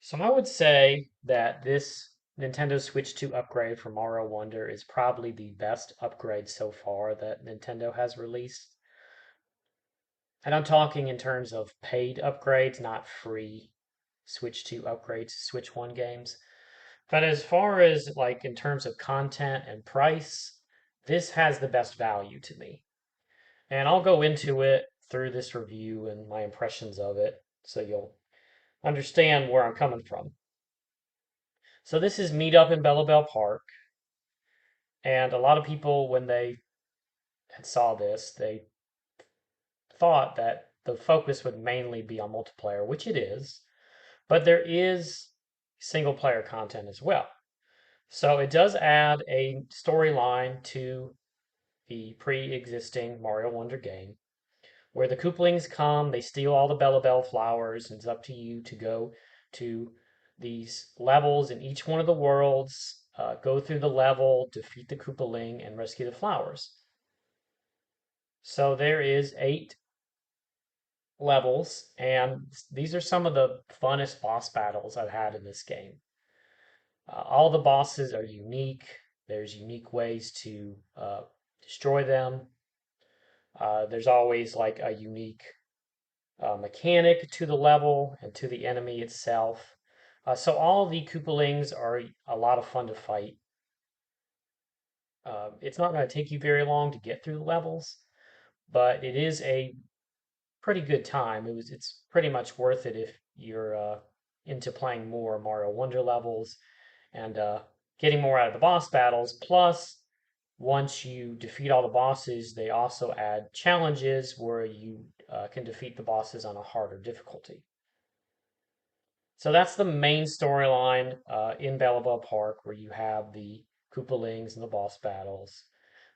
So I would say that this Nintendo Switch 2 upgrade for Mario Wonder is probably the best upgrade so far that Nintendo has released. And I'm talking in terms of paid upgrades, not free Switch 2 upgrades, Switch 1 games. But as far as like in terms of content and price, this has the best value to me. And I'll go into it through this review and my impressions of it so you'll understand where I'm coming from. So this is Meetup in Bellabel Park. And a lot of people, when they had saw this, they thought that the focus would mainly be on multiplayer, which it is, but there is single player content as well. So it does add a storyline to the pre-existing Mario Wonder game, where the Koopalings come, they steal all the Bellabel flowers, and it's up to you to go to these levels in each one of the worlds, go through the level, defeat the Koopaling, and rescue the flowers. So there is 8 levels, and these are some of the funnest boss battles I've had in this game. All the bosses are unique. There's unique ways to destroy them. There's always like a unique mechanic to the level and to the enemy itself. So all the Koopalings are a lot of fun to fight. It's not going to take you very long to get through the levels, but it is a pretty good time. It's pretty much worth it if you're into playing more Mario Wonder levels and getting more out of the boss battles. Plus, once you defeat all the bosses, they also add challenges where you can defeat the bosses on a harder difficulty. So that's the main storyline in Bellabel Park, where you have the Koopalings and the boss battles.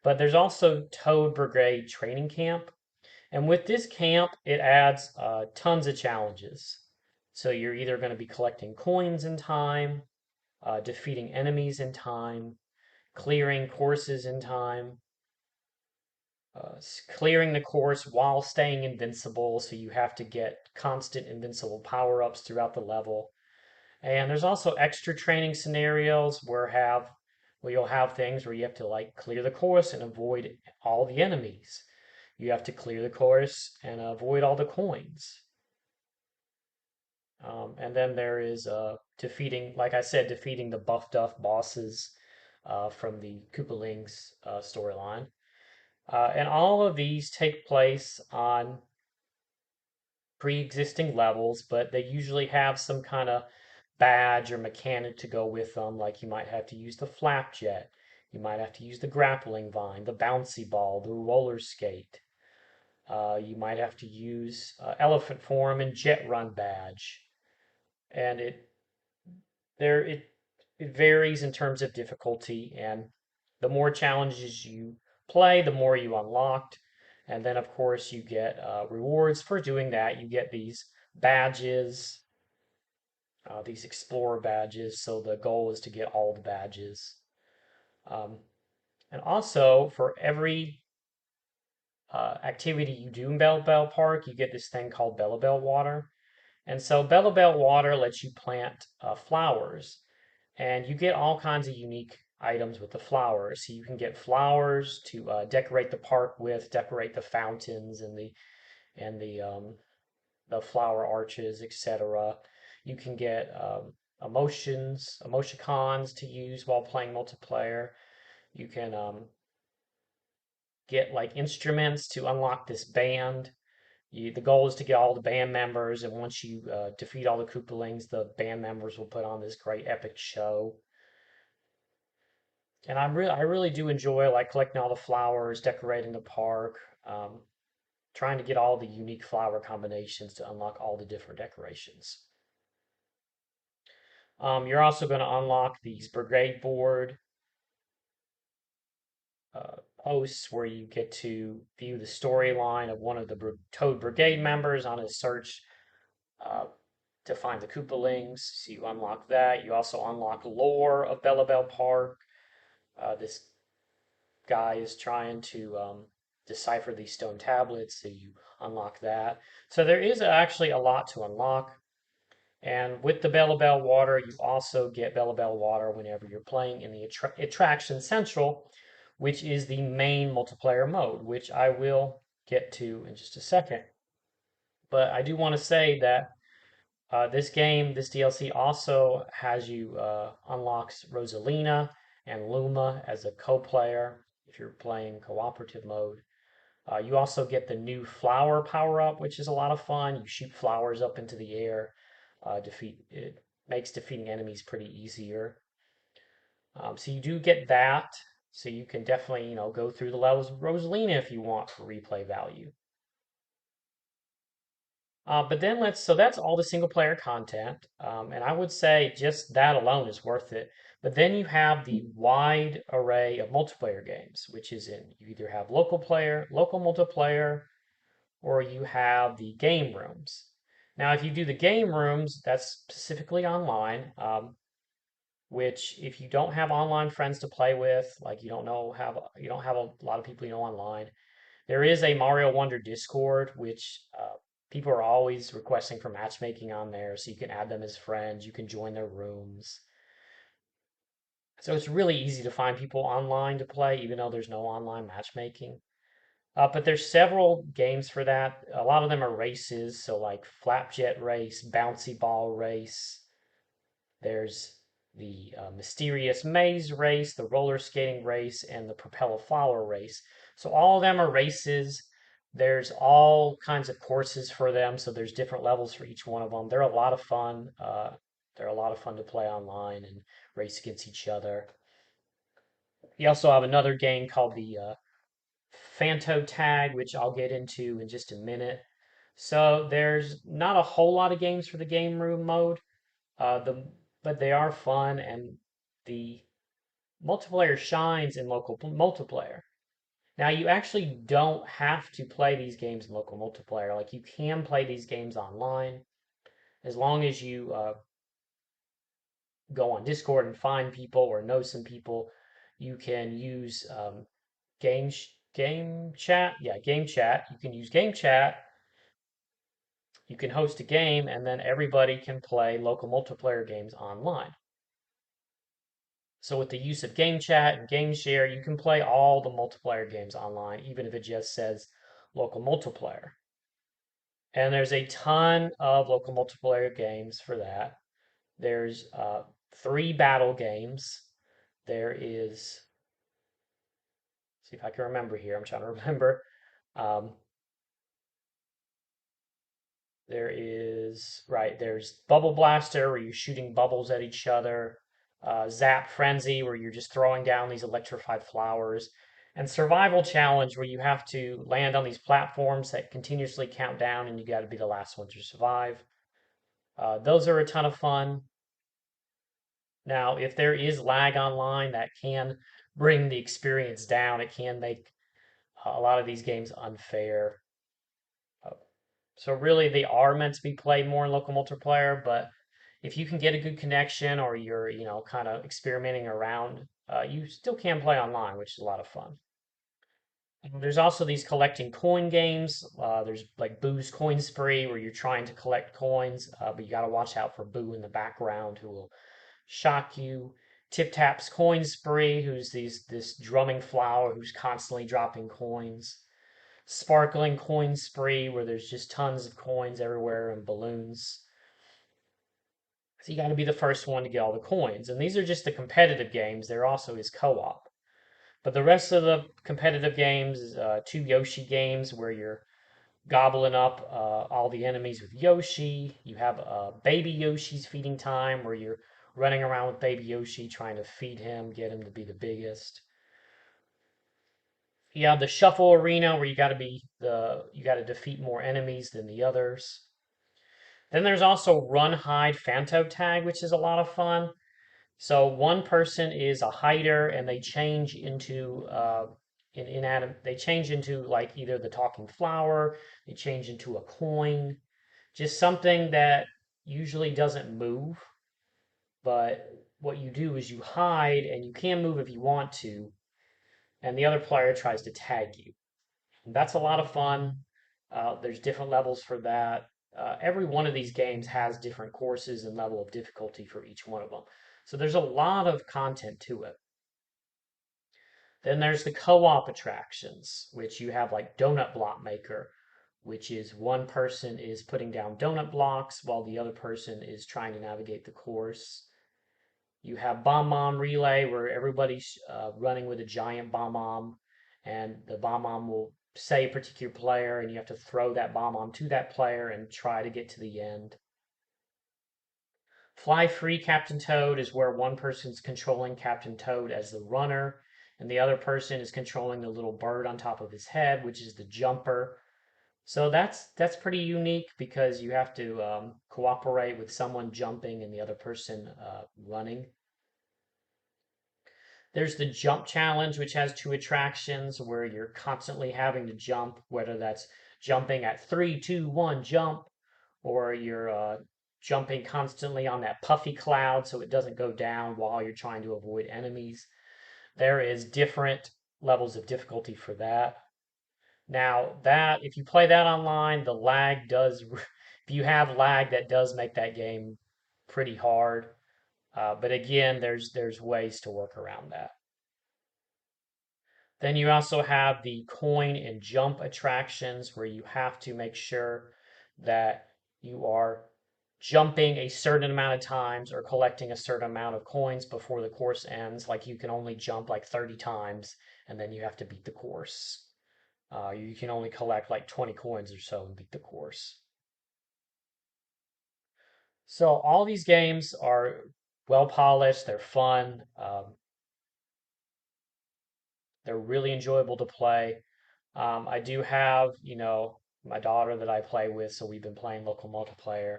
But there's also Toad Brigade Training Camp, and with this camp, it adds tons of challenges. So you're either going to be collecting coins in time, defeating enemies in time, clearing courses in time, clearing the course while staying invincible. So you have to get constant invincible power ups throughout the level. And there's also extra training scenarios where you'll have things where you have to like clear the course and avoid all the enemies. You have to clear the course and avoid all the coins. And then there is defeating, like I said, defeating the Buff Duff bosses from the Koopalings storyline. And all of these take place on pre-existing levels, but they usually have some kind of badge or mechanic to go with them. Like you might have to use the flapjet, you might have to use the grappling vine, the bouncy ball, the roller skate. You might have to use elephant form and jet run badge, and there it varies in terms of difficulty. And the more challenges you play, the more you unlocked. And then, of course, you get rewards for doing that. You get these badges, these explorer badges. So the goal is to get all the badges. Um, and also, for every activity you do in Bellabel Park, you get this thing called Bellabel water. And so Bellabel water lets you plant flowers, and you get all kinds of unique items with the flowers. So you can get flowers to decorate the park with, decorate the fountains and the flower arches, etc. You can get emoticons to use while playing multiplayer. You can get like instruments to unlock this band. The goal is to get all the band members, and once you defeat all the Koopalings, the band members will put on this great epic show. And I really do enjoy like collecting all the flowers, decorating the park, trying to get all the unique flower combinations to unlock all the different decorations. You're also going to unlock these brigade board posts where you get to view the storyline of one of the Toad Brigade members on his search uh, to find the Koopalings. So you unlock that. You also unlock lore of Bellabel Park. This guy is trying to decipher these stone tablets, so you unlock that. So there is actually a lot to unlock. And with the Bellabel water, you also get Bellabel water whenever you're playing in the Attraction Central, which is the main multiplayer mode, which I will get to in just a second. But I do want to say that this game, this DLC also has you unlocks Rosalina and Luma as a co-player if you're playing cooperative mode. You also get the new flower power up, which is a lot of fun. You shoot flowers up into the air. Defeat it makes defeating enemies pretty easier. So you do get that. So you can definitely go through the levels of Rosalina if you want for replay value. But then so that's all the single player content. And I would say just that alone is worth it. But then you have the wide array of multiplayer games, which is you either have local player, local multiplayer, or you have the game rooms. Now, if you do the game rooms, that's specifically online, which if you don't have online friends to play with, like you don't have a lot of people online, there is a Mario Wonder Discord, which people are always requesting for matchmaking on there, so you can add them as friends. You can join their rooms. So it's really easy to find people online to play, even though there's no online matchmaking. But there's several games for that. A lot of them are races, so like Flapjet Race, Bouncy Ball Race. There's the Mysterious Maze Race, the Roller Skating Race, and the Propeller Flower Race. So all of them are races. There's all kinds of courses for them, so there's different levels for each one of them. They're a lot of fun. They're a lot of fun to play online and race against each other. You also have another game called the Fanto Tag, which I'll get into in just a minute. So there's not a whole lot of games for the game room mode, but they are fun, and the multiplayer shines in local multiplayer. Now you actually don't have to play these games in local multiplayer. Like you can play these games online as long as you go on Discord and find people or know some people. You can use game chat. Yeah, game chat. You can use game chat. You can host a game, and then everybody can play local multiplayer games online. So with the use of game chat and game share, you can play all the multiplayer games online, even if it just says local multiplayer. And there's a ton of local multiplayer games for that. There's 3 battle games. There is, see if I can remember here. I'm trying to remember. Um, there's Bubble Blaster where you're shooting bubbles at each other, Zap Frenzy where you're just throwing down these electrified flowers, and Survival Challenge where you have to land on these platforms that continuously count down and you got to be the last one to survive. Those are a ton of fun. Now, if there is lag online, that can bring the experience down. It can make a lot of these games unfair. Uh, So really, they are meant to be played more in local multiplayer, but if you can get a good connection or you're, kind of experimenting around, you still can play online, which is a lot of fun. There's also these collecting coin games. There's like Boo's Coin Spree, where you're trying to collect coins, but you got to watch out for Boo in the background, who will shock you. Tip Tap's Coin Spree, who's this drumming flower who's constantly dropping coins. Sparkling Coin Spree, where there's just tons of coins everywhere and balloons. So you got to be the first one to get all the coins. And these are just the competitive games. There also is co-op. But the rest of the competitive games is 2 Yoshi games where you're gobbling up all the enemies with Yoshi. You have Baby Yoshi's feeding time where you're running around with Baby Yoshi trying to feed him, get him to be the biggest. You have the Shuffle Arena where you got to defeat more enemies than the others. Then there's also Run, Hide, Fanto Tag, which is a lot of fun. So one person is a hider, and they change into they change into like either the talking flower, they change into a coin, just something that usually doesn't move. But what you do is you hide, and you can move if you want to, and the other player tries to tag you. And that's a lot of fun. There's different levels for that. every one of these games has different courses and level of difficulty for each one of them. So there's a lot of content to it. Then there's the co-op attractions, which you have like Donut Block Maker, which is one person is putting down donut blocks while the other person is trying to navigate the course. You have Bomb Bomb Relay, where everybody's running with a giant bomb bomb, and the bomb bomb will say a particular player, and you have to throw that bomb bomb to that player and try to get to the end. Fly Free Captain Toad is where one person's controlling Captain Toad as the runner, and the other person is controlling the little bird on top of his head, which is the jumper. So that's pretty unique because you have to cooperate with someone jumping and the other person running. There's the jump challenge, which has two attractions where you're constantly having to jump, whether that's jumping at three, two, one, jump, or you're jumping constantly on that puffy cloud so it doesn't go down while you're trying to avoid enemies. There is different levels of difficulty for that. Now, that if you play that online, the lag does, if you have lag, that does make that game pretty hard. But again, there's ways to work around that. Then you also have the coin and jump attractions where you have to make sure that you are jumping a certain amount of times or collecting a certain amount of coins before the course ends. Like you can only jump like 30 times and then you have to beat the course. You can only collect like 20 coins or so and beat the course. So all these games are well polished, they're fun, they're really enjoyable to play. I do have, my daughter that I play with, so we've been playing local multiplayer.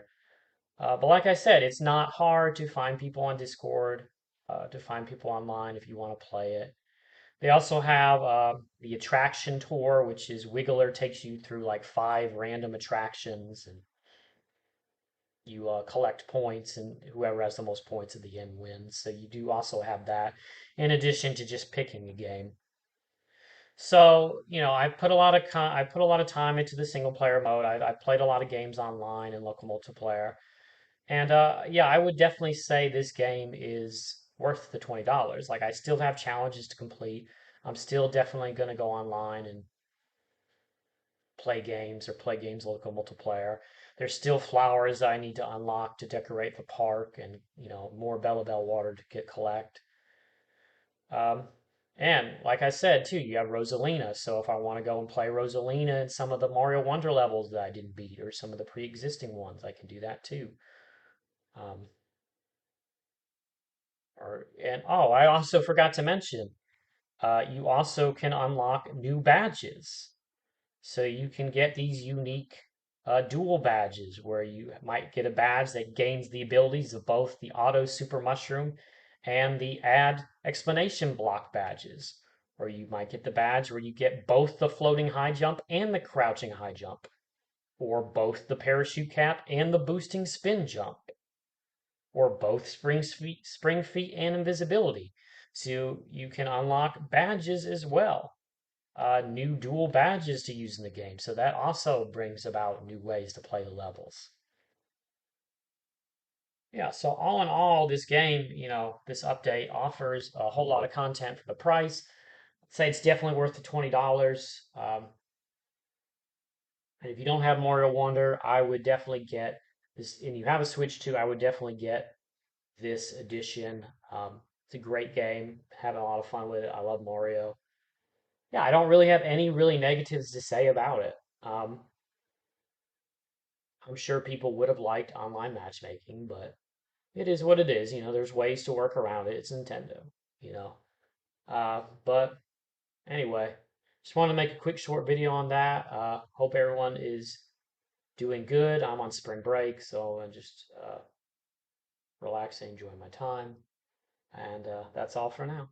But like I said, it's not hard to find people on Discord, to find people online if you want to play it. They also have the attraction tour, which is Wiggler takes you through like 5 random attractions, and you collect points, and whoever has the most points at the end wins. So you do also have that, in addition to just picking a game. So, I put a lot of time into the single player mode. I played a lot of games online and local multiplayer. And yeah, I would definitely say this game is worth the $20. Like I still have challenges to complete. I'm still definitely going to go online and play games local multiplayer. There's still flowers I need to unlock to decorate the park and, more Bellabel water to collect. Um, and like I said too, you have Rosalina. So if I want to go and play Rosalina in some of the Mario Wonder levels that I didn't beat or some of the pre-existing ones, I can do that too. Um, and oh, I also forgot to mention, you also can unlock new badges. So you can get these unique dual badges where you might get a badge that gains the abilities of both the Auto Super Mushroom and the Add Explanation Block badges. Or you might get the badge where you get both the floating high jump and the crouching high jump, or both the parachute cap and the boosting spin jump, or both spring feet and invisibility. So you can unlock badges as well, new dual badges to use in the game. So that also brings about new ways to play the levels. Yeah, so all in all, this game, this update offers a whole lot of content for the price. I'd say it's definitely worth the $20. And if you don't have Mario Wonder, I would definitely get this. And you have a Switch too, I would definitely get this edition. It's a great game. Having a lot of fun with it. I love Mario. Yeah, I don't really have any really negatives to say about it. Um, I'm sure people would have liked online matchmaking, but it is what it is. There's ways to work around it. It's Nintendo, you know. But anyway, just wanted to make a quick short video on that. Hope everyone is doing good. I'm on spring break, so I'm just relaxing, enjoying my time. And that's all for now.